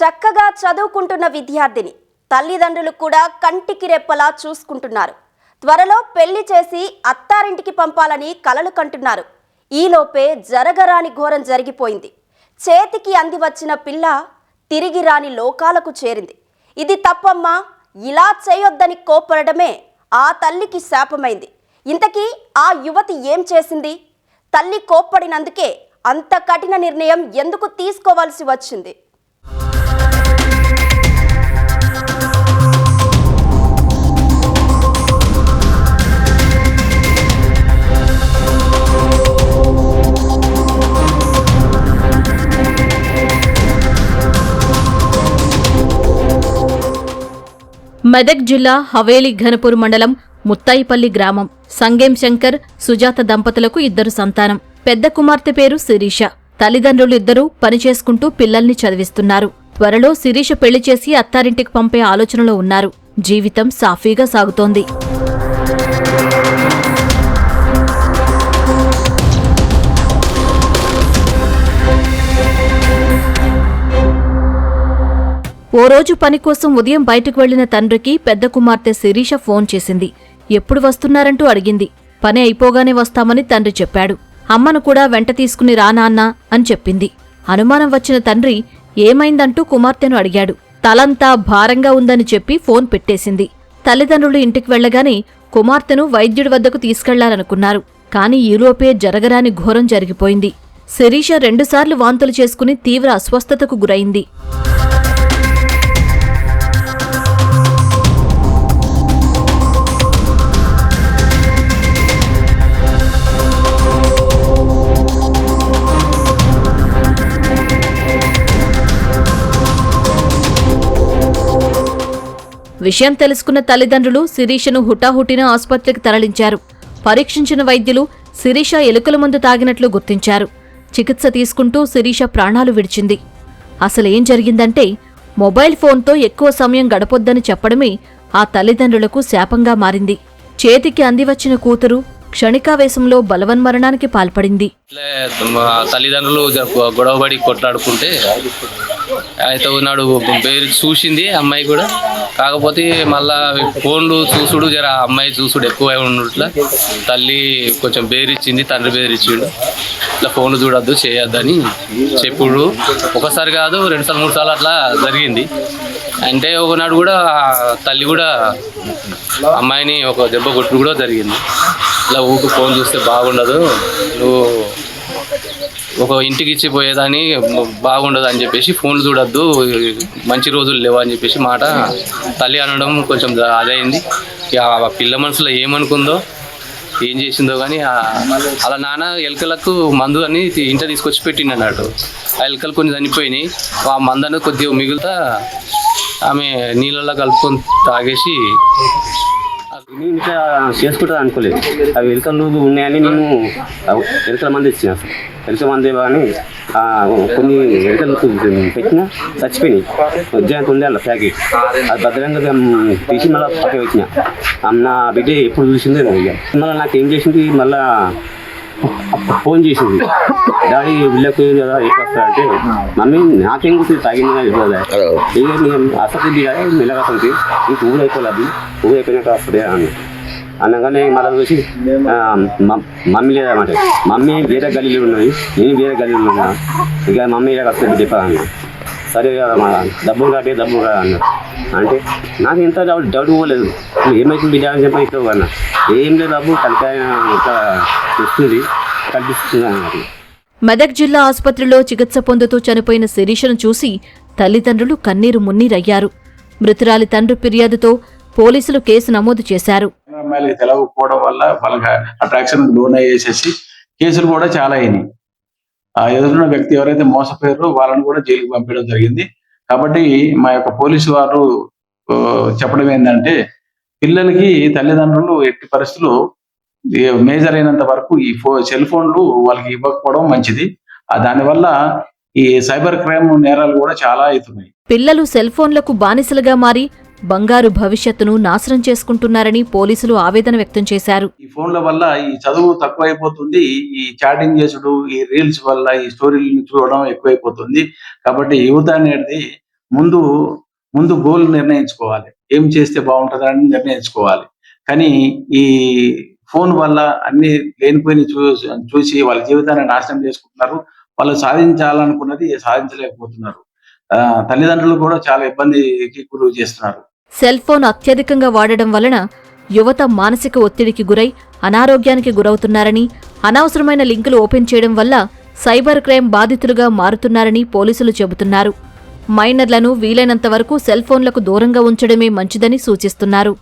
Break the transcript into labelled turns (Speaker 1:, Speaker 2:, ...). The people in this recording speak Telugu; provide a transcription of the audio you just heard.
Speaker 1: చక్కగా చదువుకుంటున్న విద్యార్థిని తల్లిదండ్రులు కూడా కంటికి రెప్పలా చూసుకుంటున్నారు. త్వరలో పెళ్లి చేసి అత్తారింటికి పంపాలని కలలు కంటున్నారు. ఈలోపే జరగరాని ఘోరం జరిగిపోయింది. చేతికి అంది వచ్చిన పిల్ల తిరిగి రాని లోకాలకు చేరింది. ఇది తప్పమ్మా, ఇలా చేయొద్దని కోపడమే ఆ తల్లికి శాపమైంది. ఇంతకీ ఆ యువతి ఏం చేసింది? తల్లి కోప్పడినందుకే అంత కఠిన నిర్ణయం ఎందుకు తీసుకోవాల్సి వచ్చింది?
Speaker 2: మెదక్ జిల్లా హవేలి ఘనపూర్ మండలం ముత్తాయిపల్లి గ్రామం. సంగేం శంకర్, సుజాత దంపతులకు 2 సంతానం. పెద్ద కుమార్తె పేరు శిరీష. తల్లిదండ్రులు ఇద్దరూ పనిచేసుకుంటూ పిల్లల్ని చదివిస్తున్నారు. త్వరలో శిరీష పెళ్లి చేసి అత్తారింటికి పంపే ఆలోచనలో ఉన్నారు. జీవితం సాఫీగా సాగుతోంది. ఓ రోజు పని కోసం ఉదయం బయటకు వెళ్లిన తండ్రికి పెద్ద కుమార్తె శిరీష ఫోన్ చేసింది. ఎప్పుడు వస్తున్నారంటూ అడిగింది. పని అయిపోగానే వస్తామని తండ్రి చెప్పాడు. అమ్మను కూడా వెంట తీసుకుని రా నాన్నా అని చెప్పింది. అనుమానం వచ్చిన తండ్రి ఏమైందంటూ కుమార్తెను అడిగాడు. తలంతా భారంగా ఉందని చెప్పి ఫోన్ పెట్టేసింది. తల్లిదండ్రులు ఇంటికి వెళ్లగానే కుమార్తెను వైద్యుడి వద్దకు తీసుకెళ్లాలనుకున్నారు. కాని ఈలోపే జరగరాని ఘోరం జరిగిపోయింది. శిరీష 2 సార్లు వాంతులు చేసుకుని తీవ్ర అస్వస్థతకు గురైంది. విషయం తెలుసుకున్న తల్లిదండ్రులు శిరీషను హుటాహుటిన ఆసుపత్రికి తరలించారు. పరీక్షించిన వైద్యులు శిరీష ఎలుకల మందు తాగినట్లు గుర్తించారు. చికిత్స తీసుకుంటూ శిరీష ప్రాణాలు విడిచింది. అసలేం జరిగిందంటే, మొబైల్ ఫోన్తో ఎక్కువ సమయం గడపొద్దని చెప్పడమే ఆ తల్లిదండ్రులకు శాపంగా మారింది. చేతికి అందివచ్చిన కూతురు క్షణికావేశంలో బలవన్మరణానికి పాల్పడింది.
Speaker 3: తల్లిదండ్రులు గొడవబడి కొట్లాడుకుంటే అయితే నాడు పేరు చూసింది అమ్మాయి కూడా. కాకపోతే మళ్ళా ఫోన్లు చూసుడు జర అమ్మాయి చూసుడు ఎక్కువ ఉన్నట్ల తల్లి కొంచెం బేరిచ్చింది, తండ్రి బేరిచ్చిండు. ఇట్లా ఫోన్లు చూడొద్దు చేయొద్దని చెప్పుడు. ఒకసారి కాదు 2 సార్లు 3 సార్లు అట్లా జరిగింది. అంటే ఒకనాడు కూడా తల్లి కూడా అమ్మాయిని ఒక దెబ్బ కొట్టుడు కూడా జరిగింది. ఇలా ఊకు ఫోన్ చూస్తే బాగుండదు, నువ్వు ఒక ఇంటికి ఇచ్చిపోయేదాన్ని బాగుండదు అని చెప్పేసి ఫోన్లు చూడొద్దు, మంచి రోజులు లేవు అని చెప్పేసి మాట తల్లి అనడం కొంచెం అదైంది. ఆ పిల్ల మనసులో ఏమనుకుందో ఏం చేసిందో కానీ అలా నాన్న ఎలుకలకు మందు అని ఇంట తీసుకొచ్చి పెట్టిండు అన్నట్టు. ఆ ఎలుకలు కొన్ని చనిపోయినాయి. ఆ మందు అనేది కొద్దిగా మిగులుతా ఆమె నీళ్ళలో కలుపుకొని తాగేసి
Speaker 4: నేను ఇంకా చేసుకుంటుంది అనుకోలేదు. అవి ఎలుకలు ఉన్నాయని నేను ఎలుకల మంది ఇచ్చిన. ఎలుకల మంది కానీ కొన్ని ఎలుకలు పెట్టినా చచ్చిపోయినాయి. ఉద్యానికి ఉంది అలా ప్యాకెట్ అది భద్రంగా తీసి మళ్ళీ పక్క పెట్టిన. నా బిడ్డ ఎప్పుడు చూసిందే మళ్ళీ నాకు ఏం చేసింది, మళ్ళా ఫోన్ చేసింది. డాడీ వీళ్ళకు కదా ఎప్పుడు వస్తారంటే, మమ్మీ నాకేం గుర్తుంది తాగింది కదా ఇక మేము అసలు కదా మెల్లగసంది ఇంక ఊరు అయిపోలేదు, ఊరు అయిపోయినాక వస్తుంది అనగానే మళ్ళీ చూసి మమ్మీ లేదన్నమాట. మమ్మీ వేరే గల్లీలో ఉన్నది, నేను వేరే గల్లీలో ఉన్నా. ఇక మమ్మీ ఇలా వస్తుంది చెప్పాను. సరే కదా మా డబ్బులు కాటే డబ్బులు కదా అన్నారు. అంటే నాకు ఎంత డౌట్ పోలేదు. ఏమైతుంది బిడ్డ అని చెప్పి ఇస్తావు కన్నా ఏం లేదు బాబు తలకాయ ఇట్లా వస్తుంది కనిపిస్తుంది అన్నారు.
Speaker 2: మెదక్ జిల్లా ఆసుపత్రిలో చికిత్స పొందుతూ చనిపోయిన శిరీషను చూసి తల్లిదండ్రులు కన్నీరు మున్నీరయ్యారు. మృతురాలి తండ్రి ఫిర్యాదుతో పోలీసులు కేసు నమోదు చేశారు.
Speaker 5: అమ్మాయిలకి తెలవకపోవడం వల్ల వాళ్ళకి అట్రాక్షన్ లోన్ అయ్యేసేసి కేసులు కూడా చాలా అయినాయి. ఆ ఎదురున్న వ్యక్తి ఎవరైతే మోసపోయారో వాళ్ళని కూడా జైలుకి పంపించడం జరిగింది. కాబట్టి మా యొక్క పోలీసు వారు చెప్పడం ఏంటంటే, పిల్లలకి తల్లిదండ్రులు ఎట్టి పరిస్థితులు మేజర్ అయినంత వరకు ఈ సెల్ ఫోన్లు వాళ్ళకి ఇవ్వకపోవడం మంచిది. దానివల్ల ఈ సైబర్ క్రైమ్ నేరాలు కూడా చాలా అవుతున్నాయి.
Speaker 2: పిల్లలు సెల్ ఫోన్లకు బానిసలుగా మారి బంగారు భవిష్యత్తును నాశనం చేసుకుంటున్నారని పోలీసులు ఆవేదన వ్యక్తం చేశారు.
Speaker 5: ఈ ఫోన్ల వల్ల ఈ చదువు తక్కువైపోతుంది, ఈ చాటింగ్ చేసుడు, ఈ రీల్స్ వల్ల ఈ స్టోరీలను చూడడం ఎక్కువైపోతుంది. కాబట్టి యువత అనేది ముందు గోల్ నిర్ణయించుకోవాలి, ఏం చేస్తే బాగుంటుందని నిర్ణయించుకోవాలి. కానీ ఈ ఫోన్ వల్ల అన్ని లేనిపోయి చూసి వాళ్ళ జీవితాన్ని నాశనం చేసుకుంటున్నారు. వాళ్ళు సాధించాలనుకున్నది సాధించలేకపోతున్నారు. తల్లిదండ్రులు కూడా చాలా ఇబ్బందికి గురి చేస్తున్నారు.
Speaker 2: సెల్ ఫోన్ అత్యధికంగా వాడడం వలన యువత మానసిక ఒత్తిడికి గురై అనారోగ్యానికి గురవుతున్నారని, అనవసరమైన లింకులు ఓపెన్ చేయడం వల్ల సైబర్ క్రైమ్ బాధితులుగా మారుతున్నారని పోలీసులు చెబుతున్నారు. మైనర్లను వీలైనంతవరకు సెల్ ఫోన్లకు దూరంగా ఉంచడమే మంచిదని సూచిస్తున్నారు.